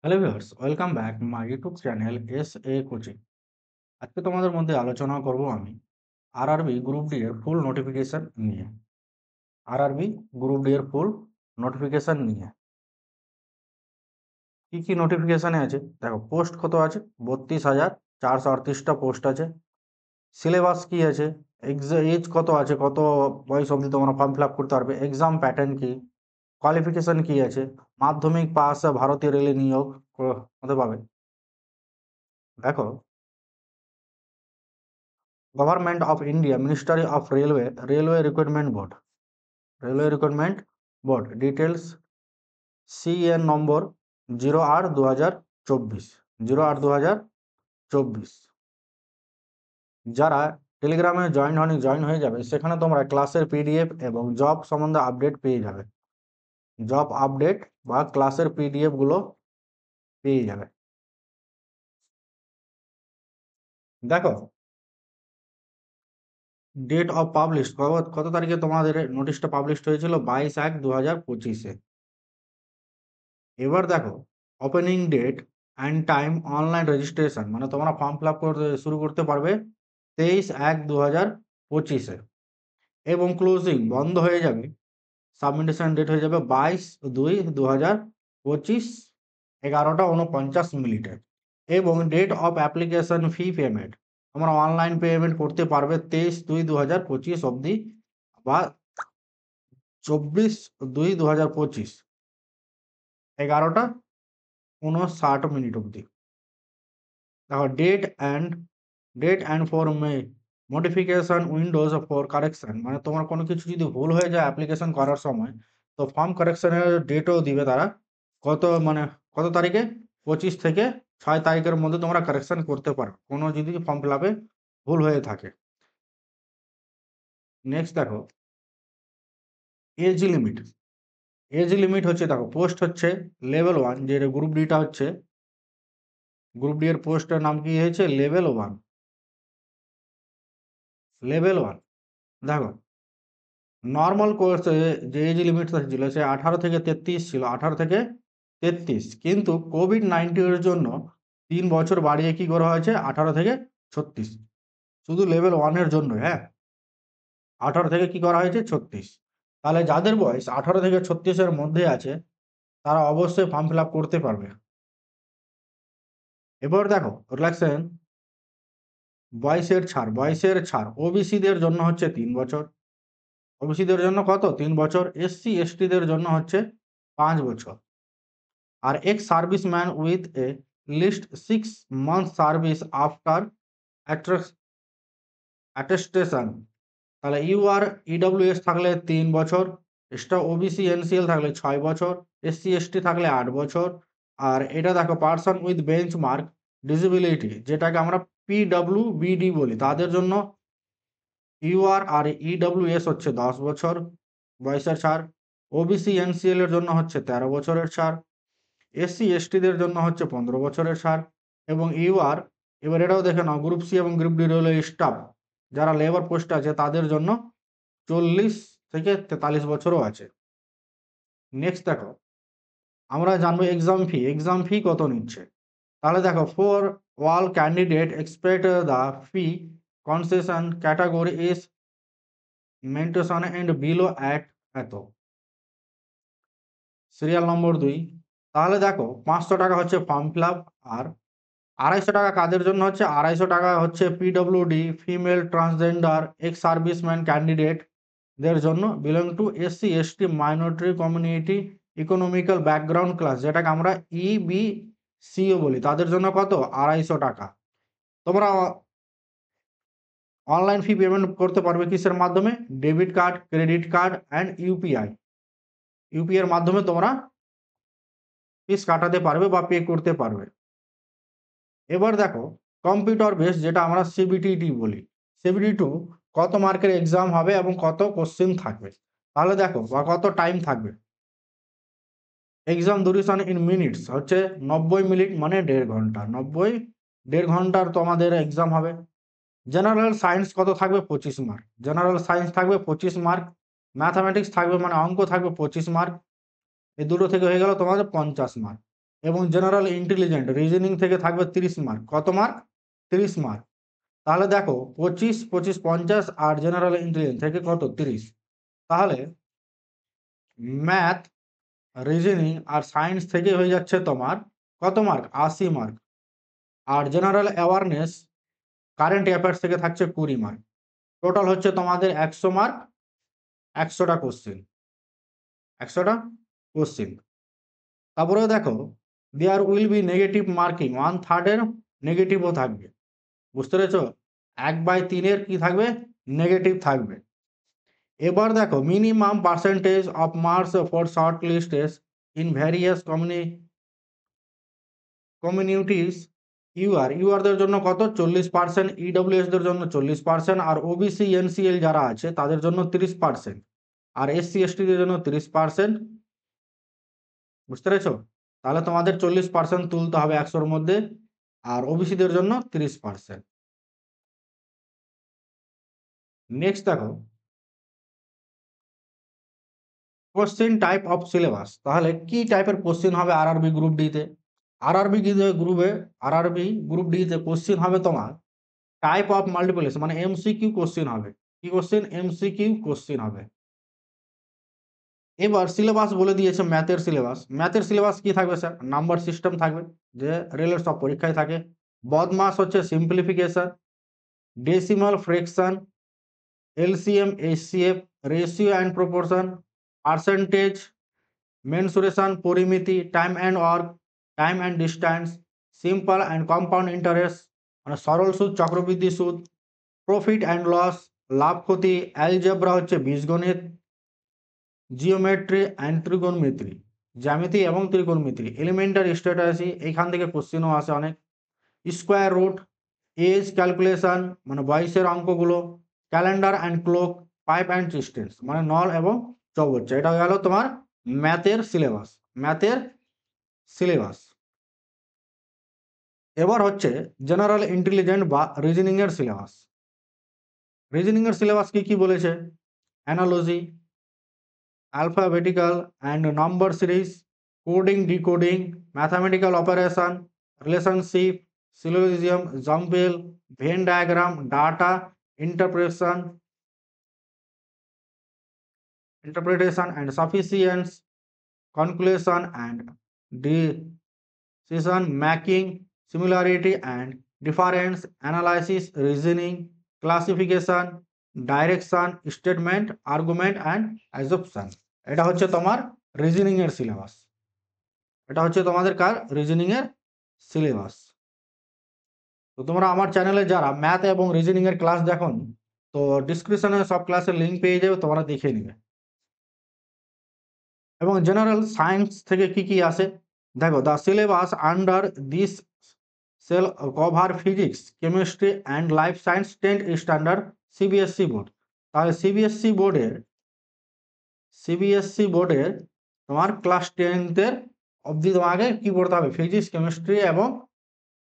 Hello viewers, welcome back my YouTube channel S A coaching. আজকে তোমাদের মধ্যে আলোচনা করব আমি আরআরবি গ্রুপ ডি এর ফুল নোটিফিকেশন নিয়ে। আরআরবি গ্রুপ ডি এর ফুল নোটিফিকেশন নিয়ে কি কি নোটিফিকেশনে আছে দেখো। পোস্ট কত আছে? 32,438টা পোস্ট আছে। সিলেবাস কি আছে? এজ কত আছে, কত বয়স অবধি তোমরা ফর্ম ফিল আপ করতে পারবে, এক্সাম প্যাটার্ন কি, কোয়ালিফিকেশন কি আছে, মাধ্যমিক পাস ভারতীয় রেলে নিয়োগ হতে পাবে। দেখো, government of India, ministry of railway, railway recruitment board, railway recruitment board details CEN number 08/2024, 08/2024। যারা টেলিগ্রামে জয়েন হয়ে যাবে, সেখানে তোমরা ক্লাসের পিডিএফ এবং জব সম্বন্ধে আপডেট পেয়ে যাবে। জব আপডেট বা ক্লাসের পিডিএফ গুলো পেয়ে যাবে। দেখো, ডেট অফ পাবলিশ কত তারিখে তোমাদের নোটিশটা পাবলিশ হয়েছিল? 22/1/2025-এ। এবার দেখো, opening date and time online registration, মানে তোমরা ফর্ম ফিল আপ করতে শুরু করতে পারবে 23/1/2025-এ এবং ক্লোজিং বন্ধ হয়ে যাবে, সাবমিটেশন ডেট হয়ে যাবে 22/2/2025 11:49 এবং date of application fee payment তোমরা অনলাইন পেমেন্ট করতে পারবে 23/2/2025 অবধি বা 24/2/2025 11:59 অবধি। দেখো, date and for modification windows for correction, মানে তোমার কোনো কিছু যদি ভুল হয়ে যায় অ্যাপ্লিকেশন করার সময়, তো ফর্ম কারেকশনের ডেটও দিবে তারা। মানে কত তারিখে? 25 থেকে 6 তারিখের মধ্যে তোমরা কারেকশন করতে পারো কোনো যদি ফর্ম ফিল আপে ভুল হয়ে থাকে। নেক্সট দেখো, এজ লিমিট। এজ লিমিট হচ্ছে, দেখো, পোস্ট হচ্ছে লেভেল 1, যে গ্রুপ ডিটা হচ্ছে, গ্রুপ ডি এর পোস্টের নাম কি হয়েছে? লেভেল 1। লেভেল 1 দেখো, নর্মাল কোর্সে যে এজ লিমিট ছিল সে 18 থেকে 33 ছিল, 18 থেকে 33, কিন্তু কোভিড-19 এর জন্য 3 বছর বাড়িয়ে কি করা হয়েছে? 18 থেকে 36। শুধু লেভেল 1 এর জন্য, হ্যাঁ, 18 থেকে কি করা হয়েছে? 36। তাহলে যাদের বয়স 18 থেকে 36 এর মধ্যে আছে, তারা অবশ্যই ফর্ম ফিল আপ করতে পারবে। এবার দেখো, রিল্যাক্সেশন, বয়সের ছাড় ওবিসিদের জন্য হচ্ছে 3 বছর। ওবিসিদের জন্য কত? 3 বছর। এসসি এসটিদের জন্য হচ্ছে 5 বছর। আর ex serviceman with at least 6 months service after attestation, তাহলে ইউআর ইডব্লিউএস থাকলে 3 বছর, এক্সট্রা ওবিসি এনসিএল থাকলে 6 বছর, এসসি এসটি থাকলে 8 বছর। আর এটা দেখো, পার্সন উইথ বেঞ্চমার্ক ডিসেবিলিটি, যেটাকে আমরা পিডব্লিউবিডি বলি, তাদের জন্য ইউআর আর ইডব্লিউএস হচ্ছে 10 বছর বয়সের ছাড়। ওবিসি এনসিএল এর জন্য হচ্ছে 13 বছরের ছাড়। এসসি এসটিদের জন্য হচ্ছে 15 বছরের ছাড়। এবং ইউআর, এবার এটাও দেখে নাও, গ্রুপ সি এবং গ্রুপ ডি রেলওয়ে স্টাফ যারা লেবার পোস্টে আছে তাদের জন্য 40 থেকে 43 বছরও আছে। নেক্সট দেখো, আমরা জানবো এক্সাম ফি কত নিচ্ছে। তাহলে দেখো, for all candidate except the fee concession category is mentioned and below at এত। Serial number 2। তাহলে দেখো, 500 টাকা হচ্ছে ফর্ম ফিল আপ, আর 250 টাকা কাদের জন্য হচ্ছে? 250 টাকা হচ্ছে PWD, female transgender, ex serviceman ক্যান্ডিডেটদের জন্য, belong to SC ST minority community economical background class, যেটাকে আমরা ইবিসিও বলি, তাদের জন্য কত? 250 টাকা। তোমরা অনলাইন ফি পেমেন্ট করতে পারবে কিসের মাধ্যমে? Debit card, credit card and UPI. UPI এর মাধ্যমে তোমরা ফিস কাটাতে পারবে বা পে করতে পারবে। এবার দেখো, কম্পিউটার বেস, যেটা আমরা সিবিটি বলি, সিবিটি 2 কত মার্কের এক্সাম হবে এবং কত কোশ্চেন থাকবে। তাহলে দেখো, বা কত টাইম থাকবে। এক্সাম ডিউরেশন ইন মিনিটস হচ্ছে 90 মিনিট, মানে 1.5 ঘন্টা। 1.5 ঘন্টার তোমাদের এক্সাম হবে। জেনারেল সায়েন্স কত থাকবে? 25 মার্ক। জেনারেল সায়েন্স থাকবে 25 মার্ক। ম্যাথামেটিক্স থাকবে, মানে অঙ্ক থাকবে 25 মার্ক। এই দুটো থেকে হয়ে গেল তোমাদের 50 মার্ক। এবং জেনারেল ইন্টেলিজেন্ট রিজনিং থেকে থাকবে 30 মার্ক। কত মার্ক? 30 মার্ক। তাহলে দেখো 25, 25, 50 আর জেনারেল ইন্টেলিজেন্স থেকে কত? 30। তাহলে ম্যাথ, রিজনিং আর সায়েন্স থেকে হয়ে যাচ্ছে তোমার কত মার্ক? 80 মার্ক। আর জেনারেল অ্যাওয়ারনেস, কারেন্ট অ্যাফেয়ার্স থেকে থাকছে 20 মার্ক। টোটাল হচ্ছে তোমাদের 100 মার্ক, 100টা কোশ্চেন, 100টা কোশ্চেন। তারপরে দেখো there will be negative marking, 1/3 এর নেগেটিভও থাকবে। বুঝতে পেরেছো? 1/3 এর কি থাকবে? নেগেটিভ থাকবে। এবার দেখো minimum percentage of marks for shortlisting in various communities ইউআরদের জন্য কত? 40%, ইডব্লিউএস দের জন্য 40%, আর ওবিসি এনসিএল যারা আছে তাদের জন্য 30%, আর এসসি এসটিদের জন্য 30%। বুঝতে পেরেছো? তাহলে তোমাদের 40% তুলতে হবে 100-র মধ্যে, আর ওবিসিদের জন্য 30%। নেক্সট দেখো কোশ্চেন টাইপ অফ সিলেবাস। তাহলে কি টাইপের কোশ্চেন হবে আরআরবি গ্রুপ ডিতে? আরআরবি গ্রুপ ডিতে কোশ্চেন হবে তোমার টাইপ অফ মাল্টিপ্লিকেশন, মানে এমসিকিউ কোশ্চেন হবে। কি কোশ্চেন? এমসিকিউ কোশ্চেন হবে। এবার সিলেবাস বলে দিয়েছে ম্যাথের সিলেবাস। ম্যাথের সিলেবাস কি থাকবে স্যার? নাম্বার সিস্টেম থাকবে, যে রেলের সব পরীক্ষায় থাকে। বদমাস হচ্ছে simplification, decimal fraction, LCM HCF, ratio and proportion, percentage, mensuration, পরিমিতি, time and work, time and distance, simple and compound interest, মানে সরল সুদ, চক্রবৃদ্ধি সুদ, প্রফিট অ্যান্ড লস, লাভ ক্ষতি, অ্যালজেব্রা হচ্ছে বীজগণিত, জিওমেট্রি অ্যান্ড ত্রিকোণমিতি, জ্যামিতি এবং ত্রিকোণমিতি, এলিমেন্টারি স্ট্র্যাটাজি, এইখান থেকে কোশ্চেনও আসে অনেক। স্কোয়ার রুট, এজ ক্যালকুলেশন, মানে বয়সের অঙ্কগুলো, calendar and clock, pipe and distance, মানে নল এবং চৌবচ্চা। এটা গেল তোমার ম্যাথের সিলেবাস। ম্যাথের সিলেবাস। এবার হচ্ছে জেনারেল ইন্টেলিজেন্ট বা রিজনিং এর সিলেবাস। রিজনিং এর সিলেবাস কি কি বলেছে? Analogy, alphabetical and number series, coding, decoding, mathematical operation, relationship, syllogism, jumble, Venn diagram, data interpretation and sufficiency, conclusion and decision making, similarity and difference, analysis, reasoning, classification, direction, statement, argument and assumption। এটা হচ্ছে তোমার reasoning এর syllabus. এটা হচ্ছে তোমাদের কার? Reasoning এর syllabus. তো তোমরা আমার চ্যানেলে যারা ম্যাথ এবং রিজনিং এর ক্লাস দেখো, তো ডিসক্রিপশনে সব ক্লাসের লিঙ্ক পেয়ে যাবে, তোমরা দেখে নিবে। এবং জেনারেল সায়েন্স থেকে কি কি আসে দেখো। The syllabus under this cell cover physics, chemistry and life science 10 standard CBSE board. তাহলে সিবিএসসি বোর্ডের তোমার ক্লাস 10 অবধি তোমাকে কি পড়তে হবে? ফিজিক্স, কেমিস্ট্রি এবং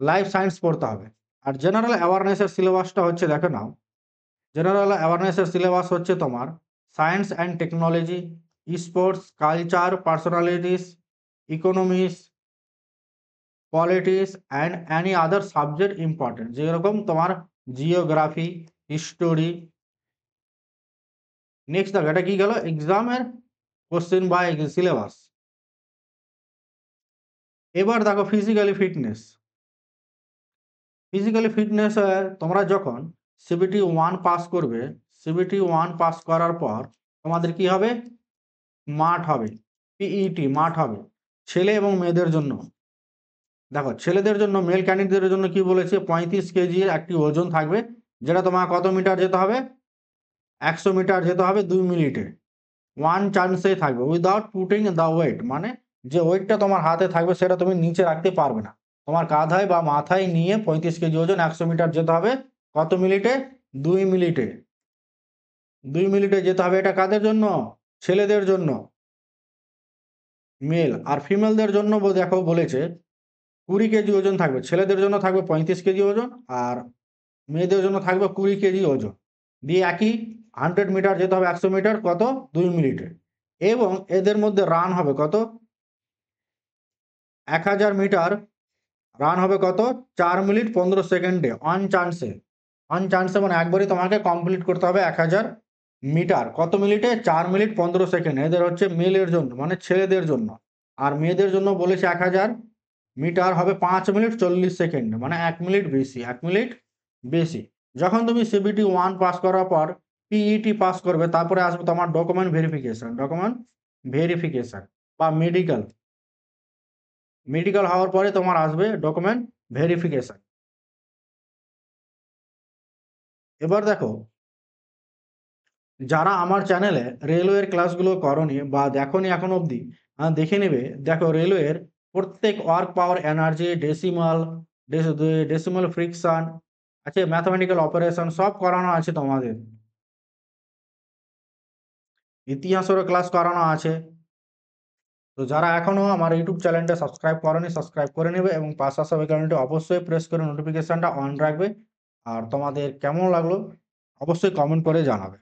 লাইফ সায়েন্স পড়তে হবে। আর জেনারেল অ্যাওয়ারনেসের সিলেবাসটা হচ্ছে, দেখে নাও, জেনারেল অ্যাওয়ারনেসের সিলেবাস হচ্ছে তোমার science and technology, sports, culture, personalities, economics, politics and any other subject important, যেরকম তোমার জিওগ্রাফি, হিস্টোরি। নেক্সট দেখো, এটা কি গেল এক্সামের কোশ্চেন বা সিলেবাস। এবার দেখো ফিজিক্যালি ফিটনেস। ফিজিক্যালি ফিটনেস তোমরা যখন CBT 1 পাস করবে, CBT 1 পাস করার পর তোমাদের কি হবে? মাঠ হবে, পিইটি মাঠ হবে ছেলে এবং মেয়েদের জন্য। দেখো ছেলেদের জন্য, মেল ক্যান্ডিডেটের জন্য কি বলেছে? 35 কেজি এর একটি ওজন থাকবে, যেটা তোমার কত মিটার যেতে হবে? 100 মিটার যেতে হবে 2 মিনিটে। ওয়ান চান্সে থাকবে, উইদাউট পুটিং দ্য ওয়েট, মানে যে ওয়েটটা তোমার হাতে থাকবে সেটা তুমি নিচে রাখতে পারবে না। তোমার কাঁধায় বা মাথায় নিয়ে 35 কেজি ওজন 100 মিটার যেতে হবে কত মিনিটে? 2 মিনিটে। 2 মিনিটে যেতে হবে। এটা কাদের জন্য? ছেলেদের জন্য, মেল। আর ফিমেলদের জন্য দেখো বলেছে 20 কেজি ওজন থাকবে। ছেলেদের জন্য থাকবে 35 কেজি ওজন, আর মেয়েদের জন্য থাকবে 20 কেজি ওজন। দিয়ে একই 100 মিটার যেতে হবে 100 মিটার কত? 2 মিনিটে। এবং এদের মধ্যে রান হবে কত? 1000 মিটার রান হবে কত? 4 মিনিট 15 সেকেন্ডে অন চান্সে। অন চান্সে মানে একবারই তোমাকে কমপ্লিট করতে হবে 1000 মিটার। কত মিনিটে? 4 মিনিট 15 সেকেন্ড। এদের হচ্ছে মেলের জন্য মানে ছেলেদের জন্য। আর মেয়েদের জন্য বলেছে 1000 মিটার হবে 5 মিনিট 40 সেকেন্ড মানে 1 মিনিট বেশি, 1 মিনিট বেশি। যখন তুমি সিবিটি 1 পাস করার পর পিইটি পাস করবে তারপরে আসবে তোমার ডকুমেন্ট ভেরিফিকেশন, ডকুমেন্ট ভেরিফিকেশন বা মেডিকেল। মেডিকেল হওয়ার পরে তোমার আসবে ডকুমেন্ট ভেরিফিকেশন। এবার দেখো, যারা আমার চ্যানেলে রেলওয়ের ক্লাসগুলো করোনি বা দেখোনি এখনো অবধি, দেখে নেবে। দেখো রেলওয়ের প্রত্যেক work power energy, decimal friction আছে, ম্যাথমেটিক্যাল অপারেশন সব করানো আছে তোমাদের। ইতিহাসেরও ক্লাস করানো আছে। তো যারা এখনো আমার ইউটিউব চ্যানেলটা সাবস্ক্রাইব করোনি, সাবস্ক্রাইব করে নেবে এবং পাশে আসা বেল আইকনটি অবশ্যই প্রেস করে নোটিফিকেশনটা অন রাখবে। আর তোমাদের কেমন লাগলো অবশ্যই কমেন্ট করে জানাবে।